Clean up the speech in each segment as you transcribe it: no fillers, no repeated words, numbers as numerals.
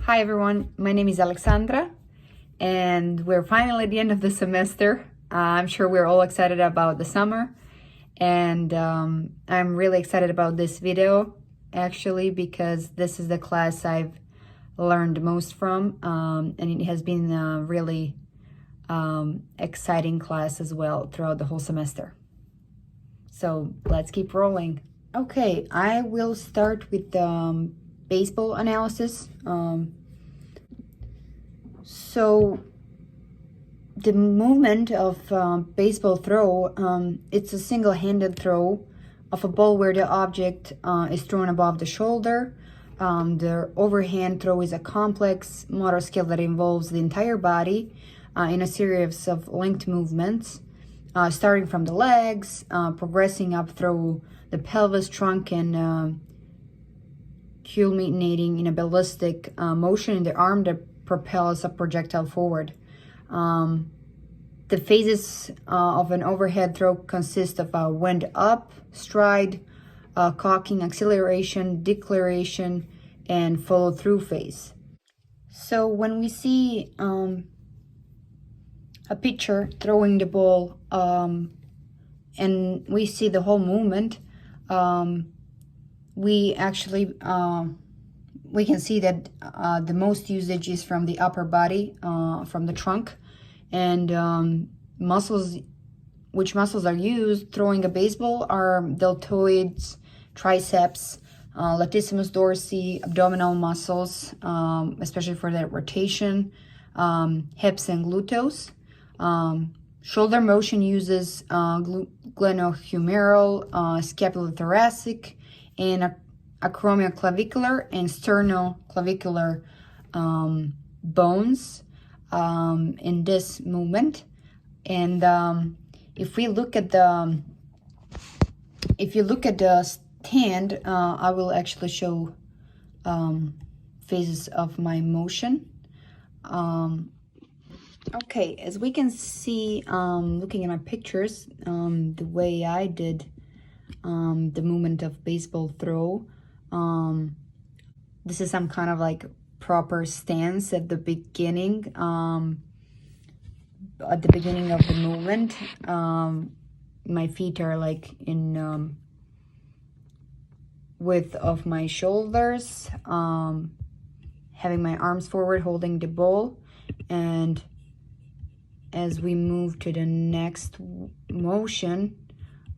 Hi everyone, my name is Alexandra and we're finally at the end of the semester. I'm sure we're all excited about the summer and I'm really excited about this video actually because this is the class I've learned most from and it has been a really exciting class as well throughout the whole semester. So let's keep rolling. Okay, I will start with baseball analysis. So the movement of baseball throw, it's a single-handed throw of a ball where the object is thrown above the shoulder. The overhand throw is a complex motor skill that involves the entire body in a series of linked movements, starting from the legs, progressing up through the pelvis, trunk, and culminating in a ballistic motion in the arm that propels a projectile forward. The phases of an overhead throw consist of a wind up, stride, cocking, acceleration, deceleration, and follow through phase. So when we see a pitcher throwing the ball and we see the whole movement, we actually we can see that the most usage is from the upper body, from the trunk, and which muscles are used throwing a baseball are deltoids, triceps, latissimus dorsi, abdominal muscles, especially for that rotation, hips and gluteus. Shoulder motion uses glenohumeral, scapulothoracic, and acromioclavicular and sternoclavicular bones in this movement. And if you look at the stand, I will actually show phases of my motion. Okay, as we can see, looking at my pictures, the way I did the movement of baseball throw, this is some kind of like proper stance at the beginning of the movement. My feet are like in width of my shoulders, having my arms forward holding the ball, and as we move to the next motion,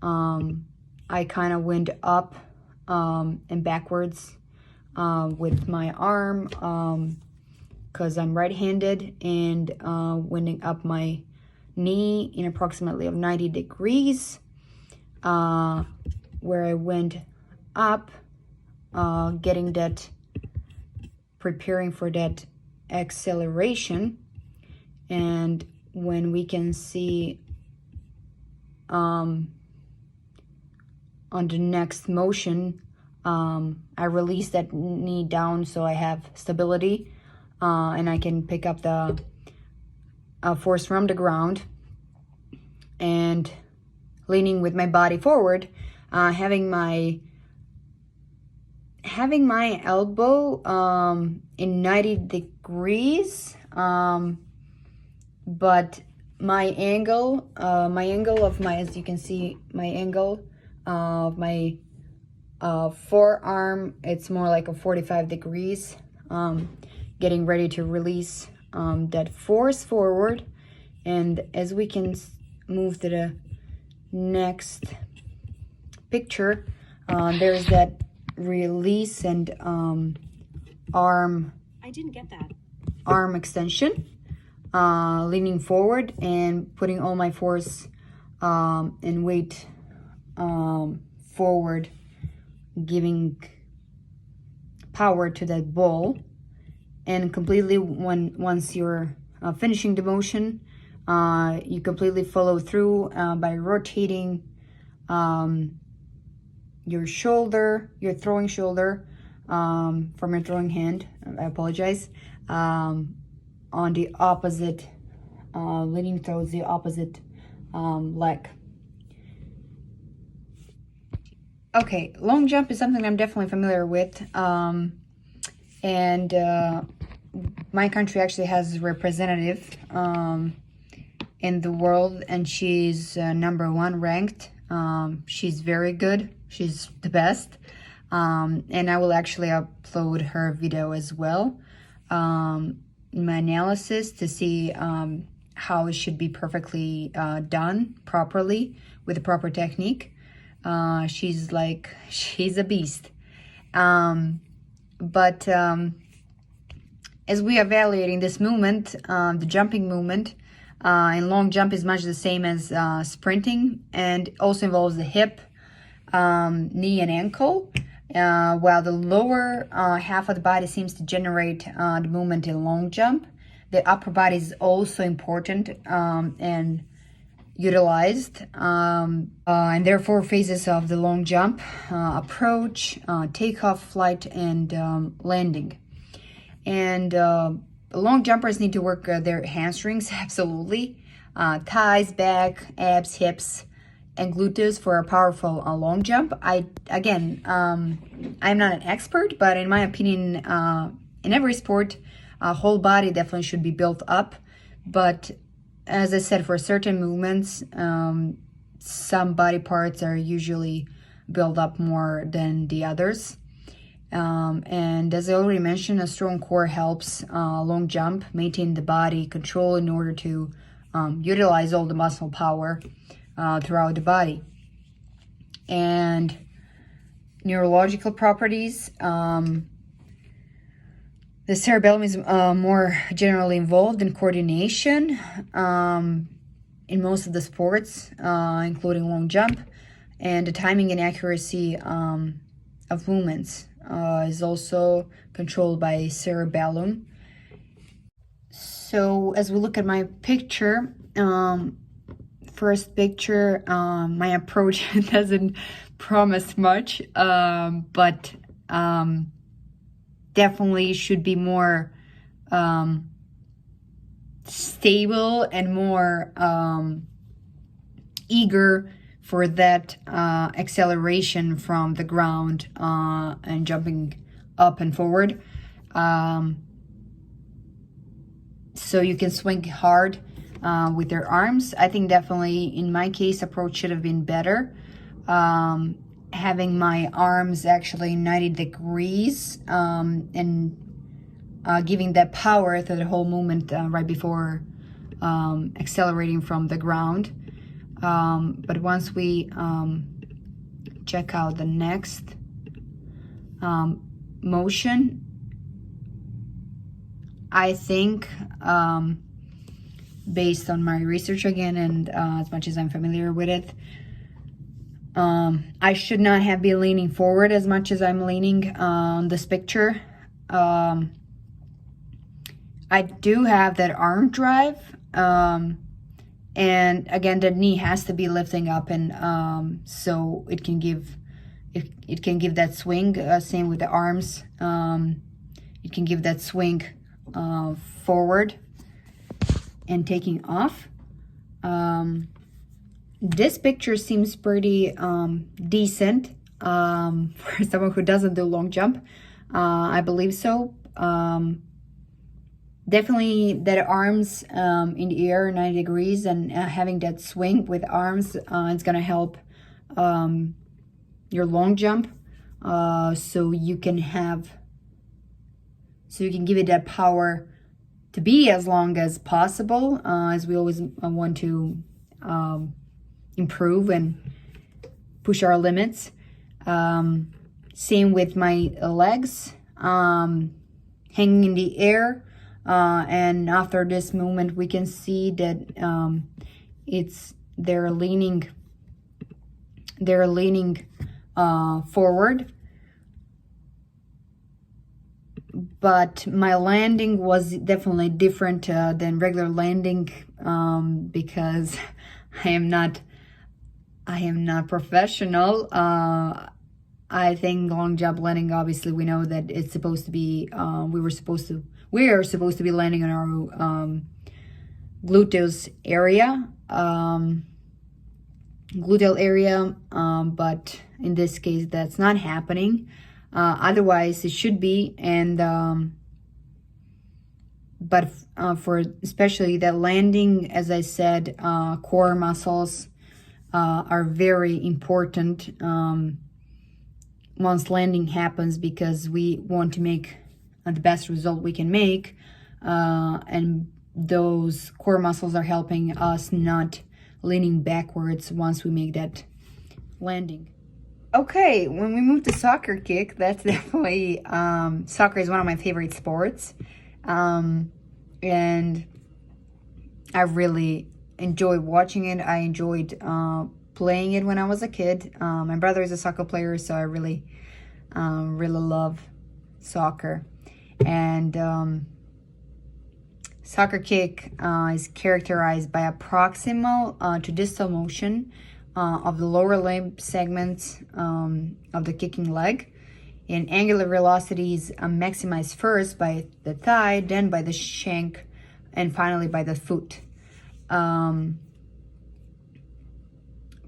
I kind of went up and backwards with my arm because I'm right-handed, and winding up my knee in approximately of 90 degrees, where I went up, preparing for that acceleration. And when we can see on the next motion, I release that knee down so I have stability, and I can pick up the force from the ground, and leaning with my body forward, having my elbow in 90 degrees, but my angle of my, as you can see, my angle of my forearm, it's more like a 45 degrees, getting ready to release that force forward. And as we can move to the next picture, there's that release and arm extension, leaning forward and putting all my force and weight forward, giving power to that ball. And completely, once you're finishing the motion, you completely follow through by rotating your shoulder, your throwing shoulder, from your throwing hand, I apologize, on the opposite, leaning towards the opposite leg. Okay, long jump is something I'm definitely familiar with, and my country actually has a representative in the world, and she's #1 ranked. She's very good. She's the best. And I will actually upload her video as well in my analysis to see how it should be perfectly done properly with the proper technique. She's a beast. But as we are evaluating this movement, the jumping movement, and long jump is much the same as sprinting, and also involves the hip, knee, and ankle. While the lower half of the body seems to generate the movement in long jump, the upper body is also important and utilized, and there are 4 phases of the long jump: approach, takeoff, flight, and landing. And long jumpers need to work their hamstrings, absolutely, thighs, back, abs, hips, and gluteus for a powerful long jump. I'm not an expert, but in my opinion, in every sport, whole body definitely should be built up. But as I said, for certain movements, some body parts are usually built up more than the others. And as I already mentioned, a strong core helps long jump maintain the body control in order to utilize all the muscle power throughout the body. And neurological properties, the cerebellum is more generally involved in coordination in most of the sports, including long jump, and the timing and accuracy of movements is also controlled by cerebellum. So as we look at my picture, first picture, my approach doesn't promise much, but definitely should be more stable and more eager for that acceleration from the ground and jumping up and forward. So you can swing hard with your arms. I think definitely in my case, approach should have been better. Having my arms actually 90 degrees and giving that power to the whole movement right before accelerating from the ground. But once we check out the next motion, I think based on my research again, and as much as I'm familiar with it, I should not have been leaning forward as much as I'm leaning on this picture. I do have that arm drive, and again, the knee has to be lifting up, and so it can give that swing. Same with the arms, it can give that swing forward and taking off. This picture seems pretty decent for someone who doesn't do long jump. I believe so. Definitely that arms in the air 90 degrees and having that swing with arms, it's gonna help your long jump, so you can give it that power to be as long as possible, as we always want to improve and push our limits. Same with my legs, hanging in the air, and after this movement we can see that they're leaning forward. But my landing was definitely different than regular landing, because I am not professional. I think long jump landing, obviously we know that it's supposed to be, we are supposed to be landing on our gluteus area, gluteal area, but in this case that's not happening. Otherwise it should be, and but for especially the landing, as I said, core muscles are very important once landing happens, because we want to make the best result we can make, and those core muscles are helping us not leaning backwards once we make that landing. Okay, when we move to soccer kick, that's definitely, soccer is one of my favorite sports, and I really enjoy watching it. I enjoyed playing it when I was a kid. My brother is a soccer player, so I really love soccer. And soccer kick is characterized by a proximal to distal motion of the lower limb segments of the kicking leg. And angular velocity is maximized first by the thigh, then by the shank, and finally by the foot.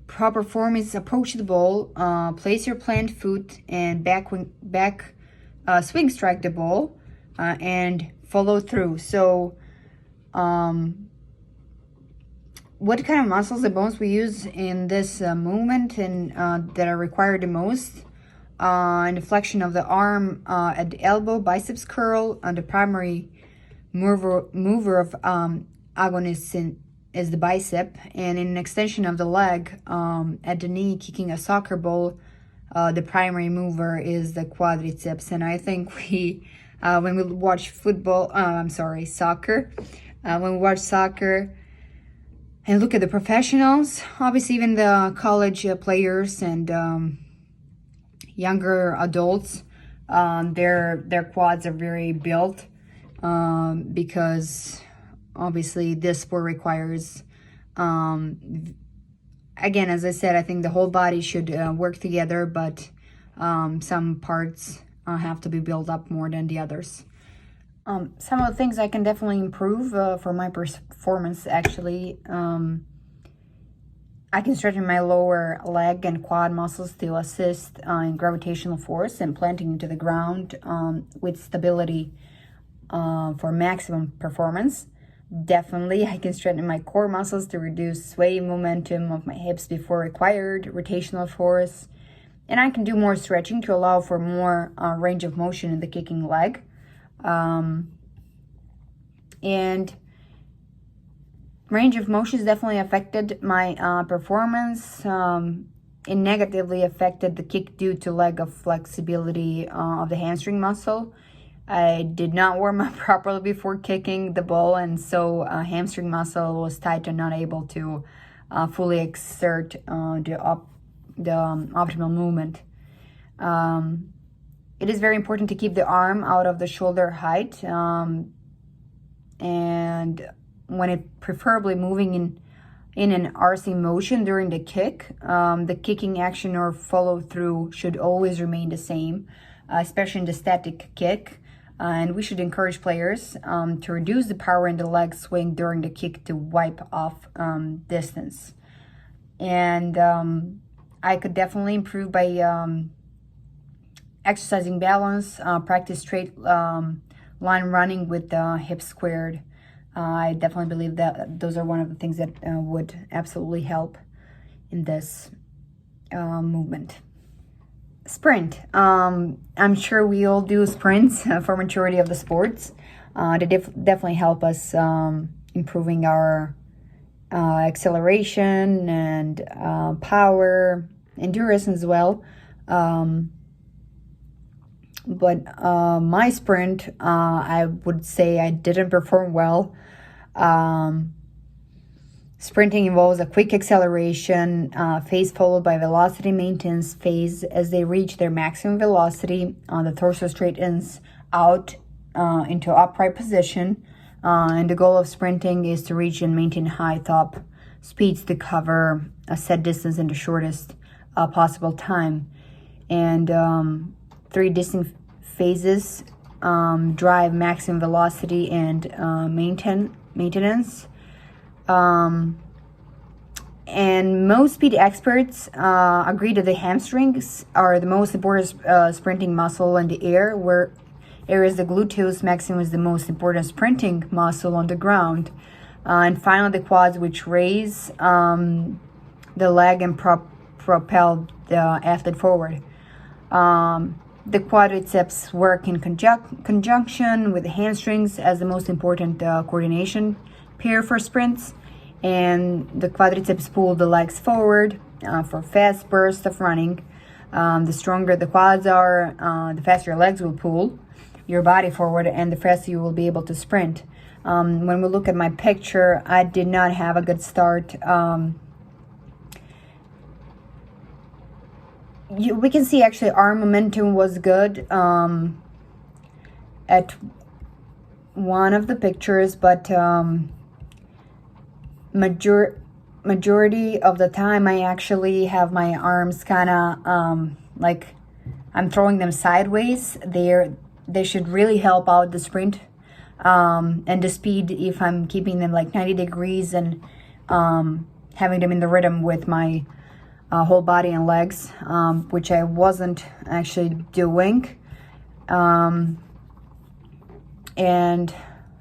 Proper form is approach the ball, place your plant foot and back swing strike the ball, and follow through. So what kind of muscles and bones we use in this movement and that are required the most? And the flexion of the arm at the elbow, biceps curl, and the primary mover of agonist is the bicep, and in an extension of the leg at the knee, kicking a soccer ball, the primary mover is the quadriceps. And I think we, when we watch soccer, when we watch soccer and look at the professionals, obviously even the college players and younger adults, their quads are very built because obviously this sport requires, again, as I said, I think the whole body should work together, but some parts have to be built up more than the others. Some of the things I can definitely improve for my performance, actually, I can strengthen my lower leg and quad muscles to assist in gravitational force and planting into the ground with stability for maximum performance. Definitely, I can strengthen my core muscles to reduce sway momentum of my hips before required rotational force. And I can do more stretching to allow for more range of motion in the kicking leg. And range of motion has definitely affected my performance. It negatively affected the kick due to lack of flexibility of the hamstring muscle. I did not warm up properly before kicking the ball, and so hamstring muscle was tight and not able to fully exert the optimal movement. It is very important to keep the arm out of the shoulder height, and when it preferably moving in an RC motion during the kick, the kicking action or follow through should always remain the same, especially in the static kick. And we should encourage players to reduce the power in the leg swing during the kick to wipe off distance. And I could definitely improve by exercising balance, practice straight line running with the hips squared. I definitely believe that those are one of the things that would absolutely help in this movement. Sprint. I'm sure we all do sprints for majority of the sports. They definitely help us improving our acceleration and power, endurance as well. But my sprint, I would say I didn't perform well. Sprinting involves a quick acceleration phase followed by velocity maintenance phase. As they reach their maximum velocity, the torso straightens out into upright position. And the goal of sprinting is to reach and maintain high top speeds to cover a set distance in the shortest possible time. And 3 distinct phases drive maximum velocity and maintenance. And most speed experts agree that the hamstrings are the most important sprinting muscle in the air, where areas, the gluteus maximus is the most important sprinting muscle on the ground. And finally, the quads, which raise the leg and propel the athlete forward. The quadriceps work in conjunction with the hamstrings as the most important coordination pair for sprints. And the quadriceps pull the legs forward for fast bursts of running. The stronger the quads are, the faster your legs will pull your body forward, and the faster you will be able to sprint. When we look at my picture, I did not have a good start. We can see actually arm momentum was good at one of the pictures, but majority of the time I actually have my arms kind of like I'm throwing them sideways. They should really help out the sprint and the speed if I'm keeping them like 90 degrees and having them in the rhythm with my whole body and legs, which I wasn't actually doing. And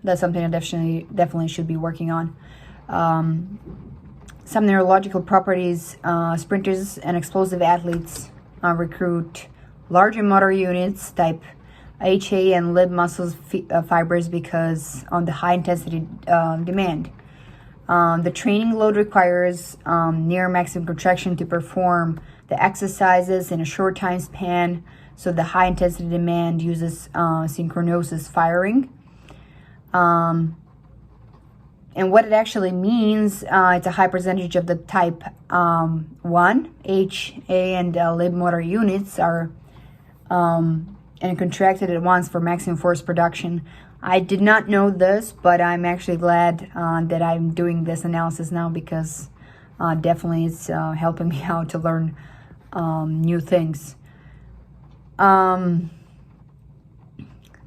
that's something I definitely should be working on. Some neurological properties, sprinters and explosive athletes recruit larger motor units, type HA and lib muscles fibers because on the high intensity demand. The training load requires near maximum contraction to perform the exercises in a short time span, so the high intensity demand uses synchronous firing. And what it actually means, it's a high percentage of the type 1, HA and lib motor units are and contracted at once for maximum force production. I did not know this, but I'm actually glad that I'm doing this analysis now, because definitely it's helping me out to learn new things.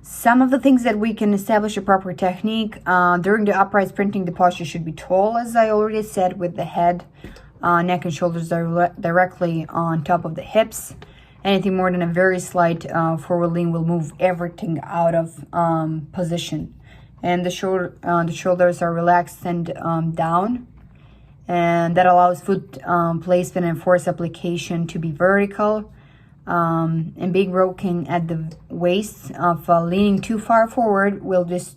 Some of the things that we can establish a proper technique during the upright sprinting, the posture should be tall, as I already said, with the head, neck and shoulders directly on top of the hips. Anything more than a very slight forward lean will move everything out of position. And the shoulders are relaxed and down. And that allows foot placement and force application to be vertical. And being rocking at the waist of leaning too far forward will just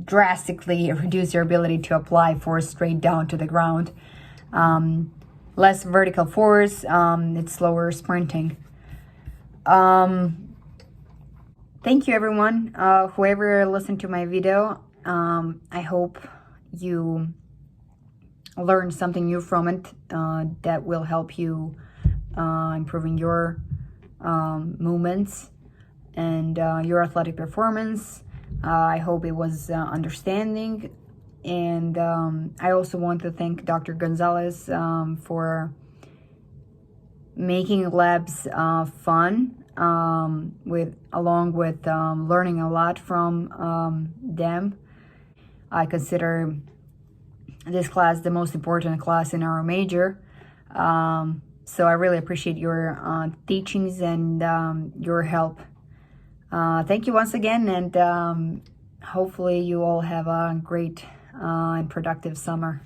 drastically reduce your ability to apply force straight down to the ground. Less vertical force, it's slower sprinting. Thank you, everyone. Whoever listened to my video, I hope you learned something new from it that will help you improving your movements and your athletic performance. I hope it was understanding. And I also want to thank Dr. Gonzalez for making labs fun, along with learning a lot from them. I consider this class the most important class in our major. So I really appreciate your teachings and your help. Thank you once again, and hopefully you all have a great and productive summer.